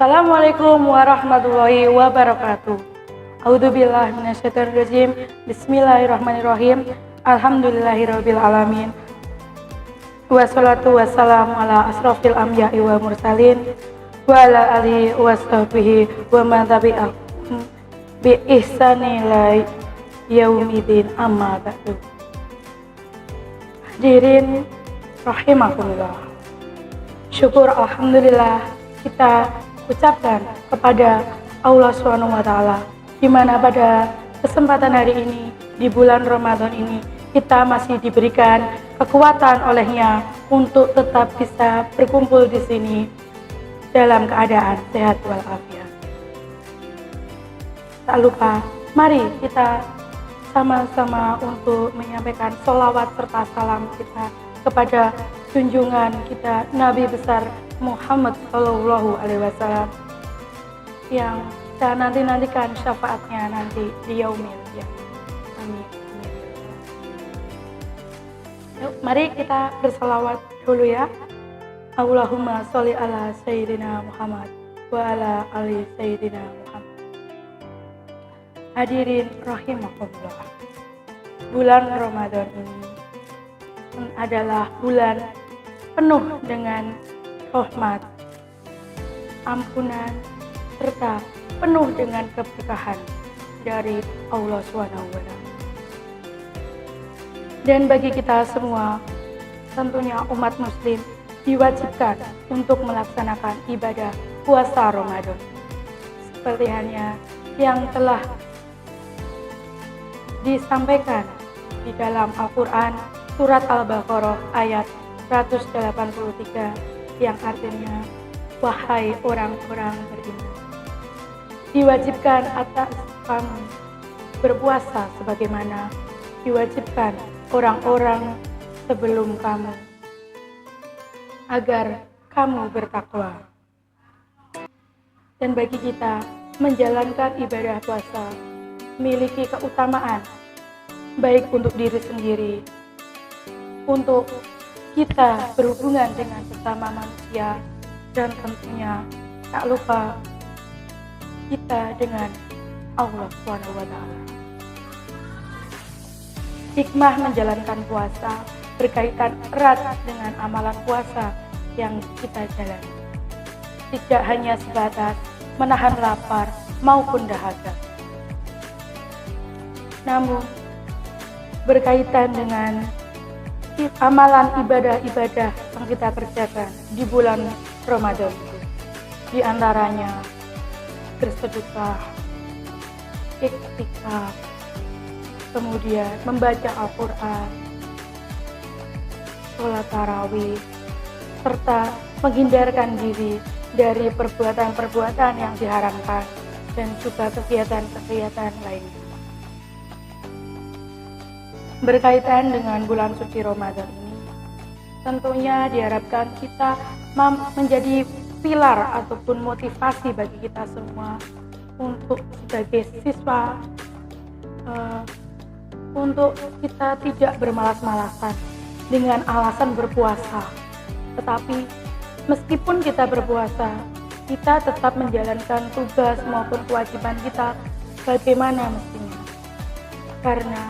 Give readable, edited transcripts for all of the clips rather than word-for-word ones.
Assalamualaikum warahmatullahi wabarakatuh. A'udzubillahi minasyaitonirrajim. Bismillahirrahmanirrahim. Alhamdulillahirabbil alamin. Wassalatu wassalamu ala asrofil anbiya'i wa mursalin wa ala alihi wa sahbihi wa man tabi'ahum bi ihsani ila yaumidin, amma ba'du. Hadirin rahimakumullah. Syukur alhamdulillah kita ucapkan kepada Allah SWT, di mana pada kesempatan hari ini di bulan Ramadan ini kita masih diberikan kekuatan olehnya untuk tetap bisa berkumpul di sini dalam keadaan sehat walafiat. Tak lupa, mari kita sama-sama untuk menyampaikan sholawat serta salam kita kepada junjungan kita Nabi besar Muhammad Shallallahu Alaihi Wasallam yang kita nantikan syafaatnya nanti di yaumil qiyamah. Amin. Yuk, mari kita bersalawat dulu ya. Allahumma sholli ala sayyidina Muhammad wa ala ali sayyidina Muhammad. Hadirin rahimakumullah. Bulan Ramadan ini adalah bulan penuh dengan rahmat, ampunan, serta penuh dengan keberkahan dari Allah SWT. Dan bagi kita semua, tentunya umat muslim diwajibkan untuk melaksanakan ibadah puasa Ramadan. Seperti halnya yang telah disampaikan di dalam Al-Quran surat Al-Baqarah ayat 183 yang artinya, wahai orang-orang beriman, diwajibkan atas kamu berpuasa sebagaimana diwajibkan orang-orang sebelum kamu, agar kamu bertakwa. Dan bagi kita, menjalankan ibadah puasa memiliki keutamaan baik untuk diri sendiri, untuk kita berhubungan dengan sesama manusia, dan tentunya tak lupa kita dengan Allah SWT. Hikmah menjalankan puasa berkaitan erat dengan amalan puasa yang kita jalani. Tidak hanya sebatas menahan lapar maupun dahaga, namun berkaitan dengan amalan ibadah-ibadah yang kita kerjakan di bulan Ramadan itu. Di antaranya bersedekah, iktikaf, kemudian membaca Al-Quran, sholat tarawih, serta menghindarkan diri dari perbuatan-perbuatan yang diharamkan dan juga kegiatan-kegiatan lainnya. Berkaitan dengan bulan suci Ramadan ini, tentunya diharapkan kita menjadi pilar ataupun motivasi bagi kita semua untuk sebagai siswa, untuk kita tidak bermalas-malasan dengan alasan berpuasa. Tetapi meskipun kita berpuasa, kita tetap menjalankan tugas maupun kewajiban kita bagaimana mestinya. Karena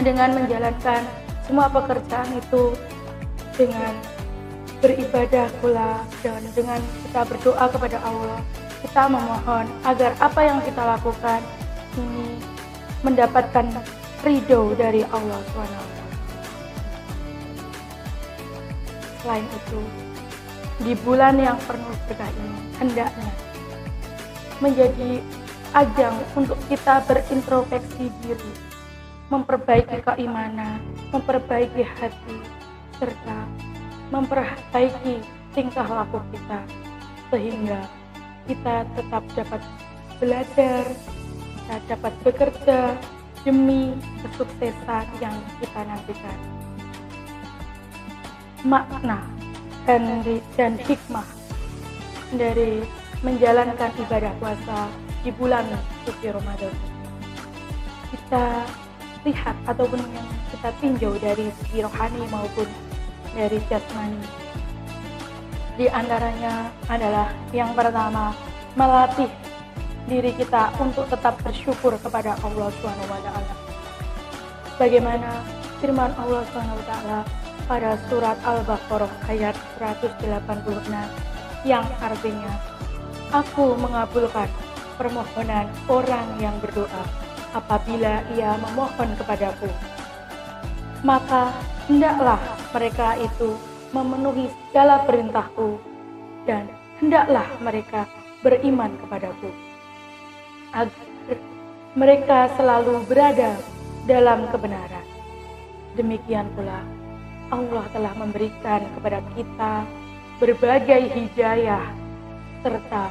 dengan menjalankan semua pekerjaan itu dengan beribadah pula, dan dengan kita berdoa kepada Allah, kita memohon agar apa yang kita lakukan ini mendapatkan ridho dari Allah SWT. Selain itu, di bulan yang penuh berkah ini hendaknya menjadi ajang untuk kita berintrospeksi diri, memperbaiki keimanan, memperbaiki hati, serta memperbaiki tingkah laku kita, sehingga kita tetap dapat belajar, kita dapat bekerja demi kesuksesan yang kita nantikan. Makna dan hikmah dari menjalankan ibadah puasa di bulan suci Ramadan, kita lihat ataupun yang kita tinjau dari segi rohani maupun dari jasmani. Di antaranya adalah yang pertama, melatih diri kita untuk tetap bersyukur kepada Allah SWT. Bagaimana firman Allah SWT pada surat Al-Baqarah ayat 186 yang artinya, Aku mengabulkan permohonan orang yang berdoa apabila ia memohon kepadaku. Maka hendaklah mereka itu memenuhi segala perintahku dan hendaklah mereka beriman kepadaku, agar mereka selalu berada dalam kebenaran. Demikian pula Allah telah memberikan kepada kita berbagai hidayah serta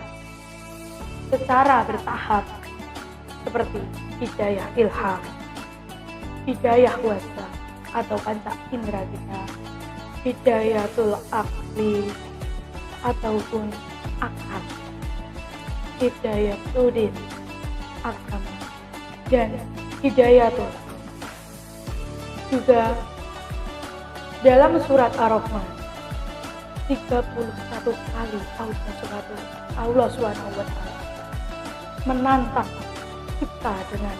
secara bertahap, seperti hidayah ilham, hidayah wasa atau panca indera kita, hidayatul akli ataupun akal, hidayatul din agama, dan hidayatul. Juga dalam surat Ar-Rahman 31 kali Allah SWT menantang kita dengan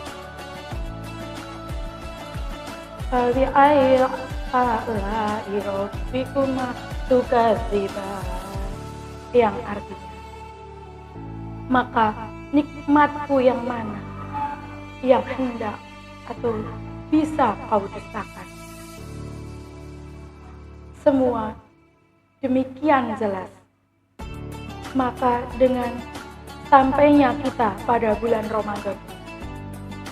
Fabi'ayil ala'i rabbikuma tukadziban, yang artinya, maka nikmatku yang mana yang hendak atau bisa kau dustakan. Semua demikian jelas. Maka dengan sampainya kita pada bulan Ramadan,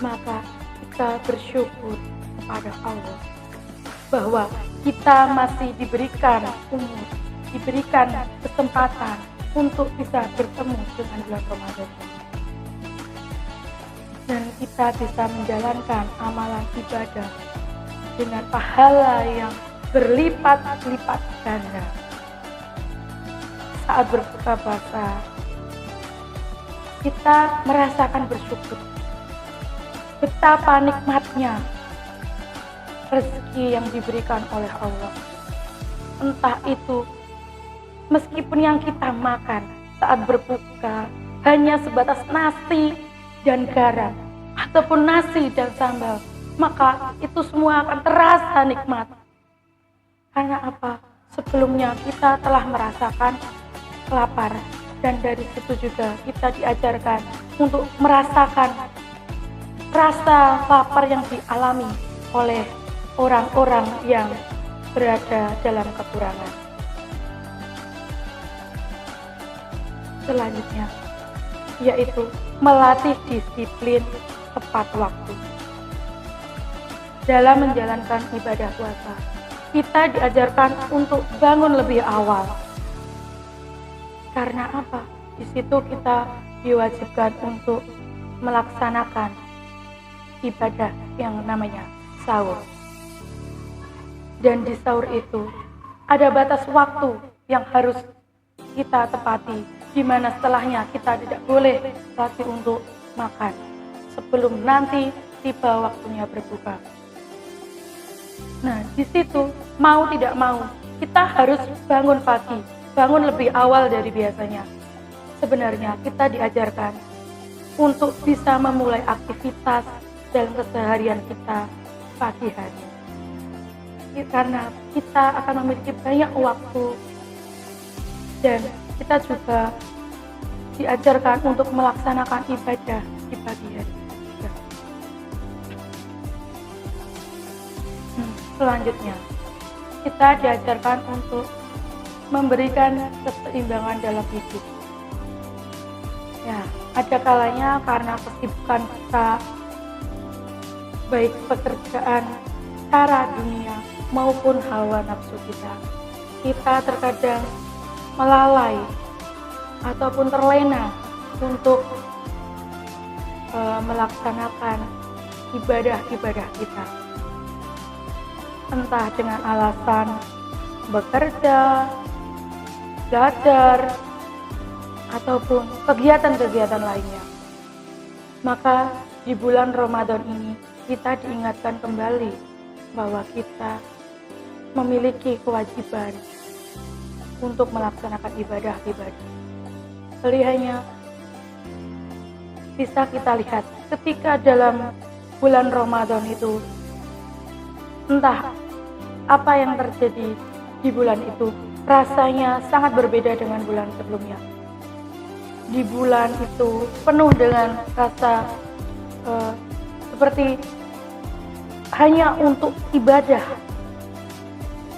maka kita bersyukur kepada Allah bahwa kita masih diberikan umur, diberikan kesempatan untuk bisa bertemu dengan bulan Ramadan, dan kita bisa menjalankan amalan ibadah dengan pahala yang berlipat-lipat ganda. Saat berbuka puasa, kita merasakan bersyukur betapa nikmatnya rezeki yang diberikan oleh Allah. Entah itu meskipun yang kita makan saat berbuka hanya sebatas nasi dan garam ataupun nasi dan sambal, maka itu semua akan terasa nikmat. Karena apa? Sebelumnya kita telah merasakan lapar, dan dari situ juga kita diajarkan untuk merasakan rasa lapar yang dialami oleh orang-orang yang berada dalam kekurangan. Selanjutnya yaitu melatih disiplin tepat waktu. Dalam menjalankan ibadah puasa, kita diajarkan untuk bangun lebih awal. Karena apa? Di situ kita diwajibkan untuk melaksanakan ibadah yang namanya sahur. Dan di sahur itu ada batas waktu yang harus kita tepati, di mana setelahnya kita tidak boleh lagi untuk makan sebelum nanti tiba waktunya berbuka. Nah, di situ mau tidak mau kita harus bangun pagi, bangun lebih awal dari biasanya. Sebenarnya kita diajarkan untuk bisa memulai aktivitas dalam keseharian kita pagi hari. Karena kita akan memiliki banyak waktu, dan kita juga diajarkan untuk melaksanakan ibadah di pagi hari. Selanjutnya, kita diajarkan untuk memberikan keseimbangan dalam hidup. Ya, ada kalanya karena kesibukan kita, baik pekerjaan, cara dunia, maupun hawa nafsu kita terkadang melalai ataupun terlena untuk melaksanakan ibadah-ibadah kita. Entah dengan alasan bekerja, belajar, ataupun kegiatan-kegiatan lainnya. Maka di bulan Ramadan ini kita diingatkan kembali bahwa kita memiliki kewajiban untuk melaksanakan ibadah-ibadah. Pilihannya bisa kita lihat ketika dalam bulan Ramadan itu, entah apa yang terjadi di bulan itu, rasanya sangat berbeda dengan bulan sebelumnya. Di bulan itu penuh dengan rasa seperti hanya untuk ibadah.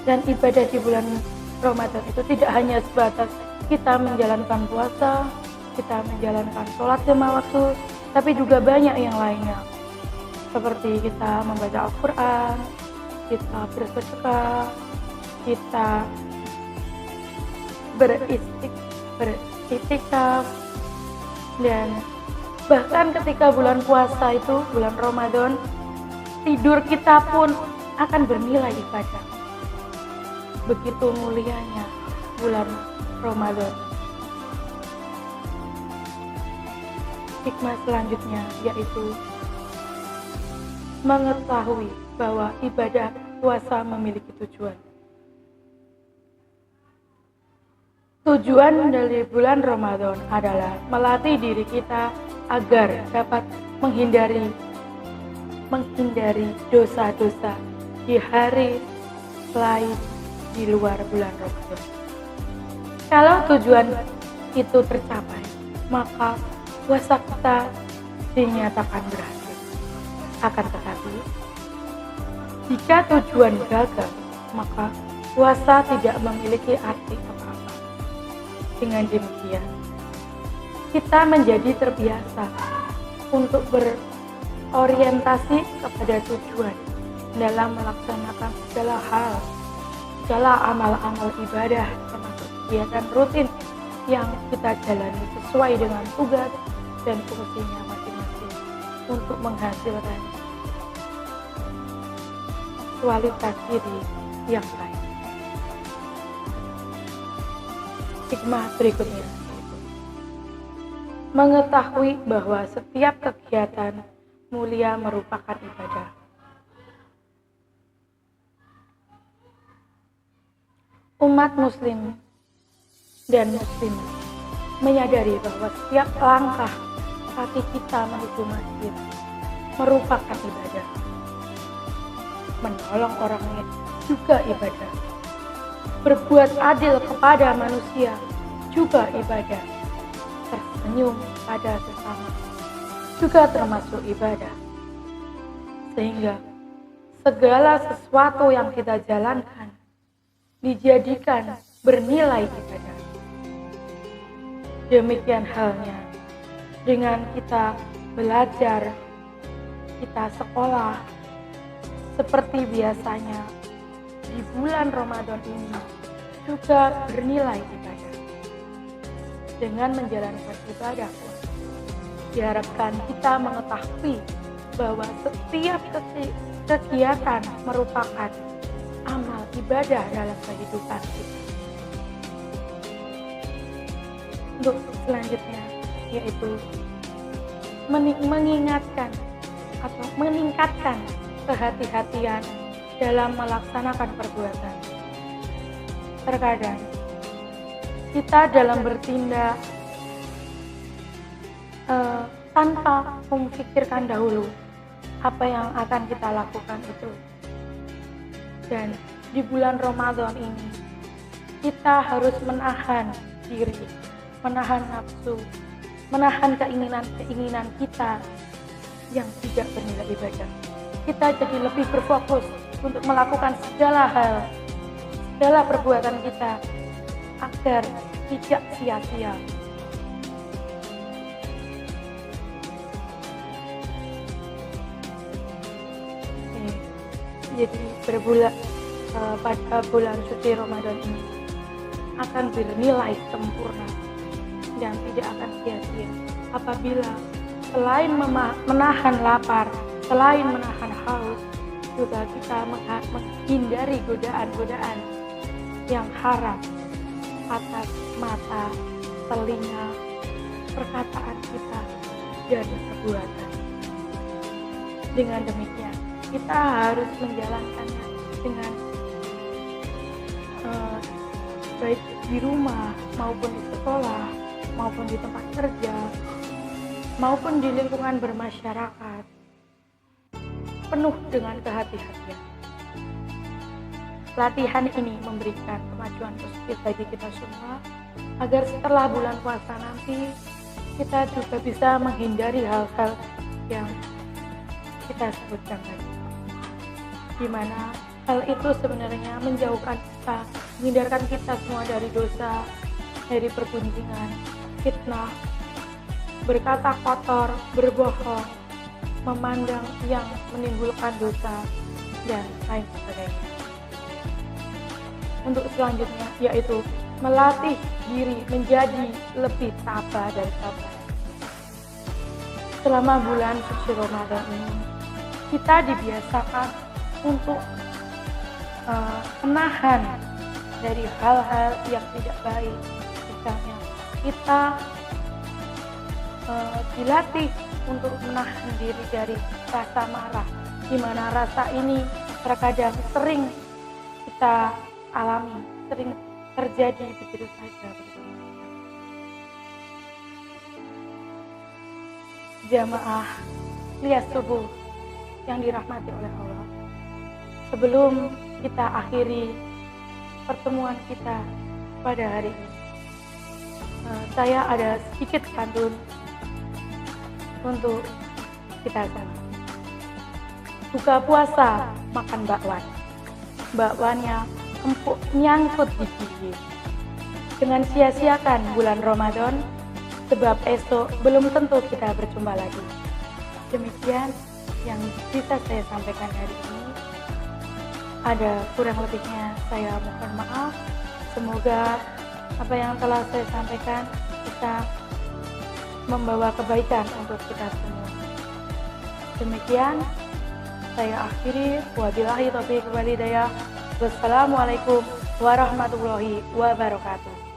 Dan ibadah di bulan Ramadan itu tidak hanya sebatas kita menjalankan puasa, kita menjalankan sholat 5 waktu, tapi juga banyak yang lainnya. Seperti kita membaca Al-Quran, kita bersedekah, kita beriktikaf, dan bahkan ketika bulan puasa itu, bulan Ramadan, tidur kita pun akan bernilai ibadah. Begitu mulianya bulan Ramadan. Hikmah selanjutnya yaitu mengetahui bahwa ibadah puasa memiliki tujuan. Tujuan dari bulan Ramadan adalah melatih diri kita agar dapat menghindari dosa-dosa di hari lain di luar bulan Ramadan. Kalau tujuan itu tercapai, maka puasa kita dinyatakan berhasil. Akan tetapi, jika tujuan gagal, maka puasa tidak memiliki arti apa-apa. Dengan demikian, kita menjadi terbiasa untuk berorientasi kepada tujuan dalam melaksanakan segala hal, segala amal-amal ibadah, termasuk kegiatan rutin yang kita jalani sesuai dengan tugas dan fungsinya masing-masing untuk menghasilkan kualitas diri yang baik. Hikmah berikutnya yaitu mengetahui bahwa setiap kegiatan mulia merupakan ibadah. Umat muslim dan muslimah menyadari bahwa setiap langkah kaki kita menuju masjid merupakan ibadah. Menolong orang lain juga ibadah. Berbuat adil kepada manusia juga ibadah. Tersenyum pada sesama juga termasuk ibadah. Sehingga segala sesuatu yang kita jalankan dijadikan bernilai ibadah. Demikian halnya dengan kita belajar, kita sekolah, seperti biasanya di bulan Ramadan ini juga bernilai ibadah. Dengan menjalankan ibadah, diharapkan kita mengetahui bahwa setiap kegiatan merupakan amal ibadah dalam kehidupan kita. Untuk selanjutnya yaitu mengingatkan atau meningkatkan kehati-hatian dalam melaksanakan perbuatan. Terkadang kita dalam bertindak tanpa memikirkan dahulu apa yang akan kita lakukan itu. Dan di bulan Ramadan ini kita harus menahan diri, menahan nafsu, menahan keinginan-keinginan kita yang tidak bernilai ibadah. Kita jadi lebih berfokus untuk melakukan segala hal, segala perbuatan kita agar tidak sia-sia. Jadi pada bulan suci Ramadan ini akan bernilai sempurna dan tidak akan sia-sia apabila selain menahan lapar, selain menahan haus, juga kita menghindari godaan-godaan yang haram atas mata, telinga, perkataan kita, dan perbuatan. Dengan demikian, kita harus menjalankannya dengan baik di rumah maupun di sekolah maupun di tempat kerja maupun di lingkungan bermasyarakat penuh dengan kehati-hatian. Latihan ini memberikan kemajuan positif bagi kita semua agar setelah bulan puasa nanti kita juga bisa menghindari hal-hal yang kita sebutkan tadi, di mana hal itu sebenarnya menghindarkan kita semua dari dosa, dari pergunjingan, fitnah, berkata kotor, berbohong, memandang yang menimbulkan dosa, dan lain sebagainya. Untuk selanjutnya yaitu melatih diri menjadi lebih tabah dan sabar. Selama bulan suci Ramadan ini kita dibiasakan untuk menahan dari hal-hal yang tidak baik. Misalnya kita dilatih untuk menahan diri dari rasa marah, di mana rasa ini terkadang sering kita alami, sering terjadi begitu saja. Jamaah lihat subuh yang dirahmati oleh Allah. Sebelum kita akhiri pertemuan kita pada hari ini, saya ada sedikit pantun untuk kita semua. Buka puasa makan bakwan, bakwannya empuk nyangkut di gigi. Jangan sia-siakan bulan Ramadan, sebab esok belum tentu kita berjumpa lagi. Demikian yang bisa saya sampaikan hari ini. Ada kurang lebihnya saya mohon maaf. Semoga apa yang telah saya sampaikan bisa membawa kebaikan untuk kita semua. Demikian saya akhiri. Wabillahi taufiq wal hidayah. Wassalamualaikum warahmatullahi wabarakatuh.